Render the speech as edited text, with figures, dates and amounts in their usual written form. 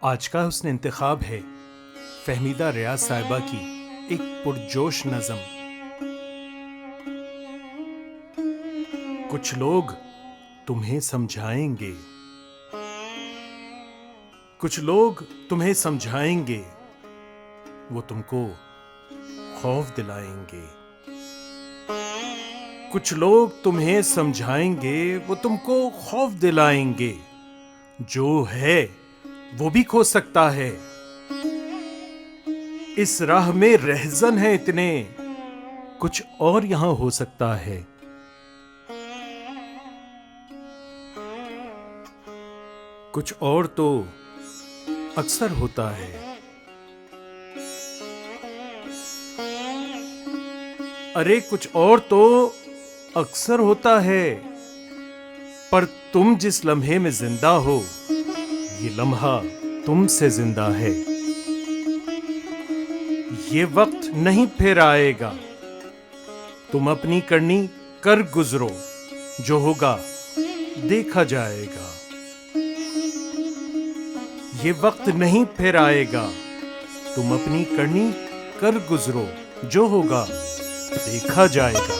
आज का हुस्न इंतखाब है फहमीदा रियाज साहिबा की एक पुरजोश नज़म। कुछ लोग तुम्हें समझाएंगे, कुछ लोग तुम्हें समझाएंगे, वो तुमको खौफ दिलाएंगे। कुछ लोग तुम्हें समझाएंगे, वो तुमको खौफ दिलाएंगे। जो है वो भी खो सकता है, इस राह में रहज़न है इतने, कुछ और यहां हो सकता है। कुछ और तो अक्सर होता है, अरे कुछ और तो अक्सर होता है, पर तुम जिस लम्हे में जिंदा हो, ये लम्हा तुमसे जिंदा है। ये वक्त नहीं फिर आएगा, तुम अपनी करनी कर गुजरो, जो होगा देखा जाएगा। ये वक्त नहीं फिर आएगा, तुम अपनी करनी कर गुजरो, जो होगा देखा जाएगा।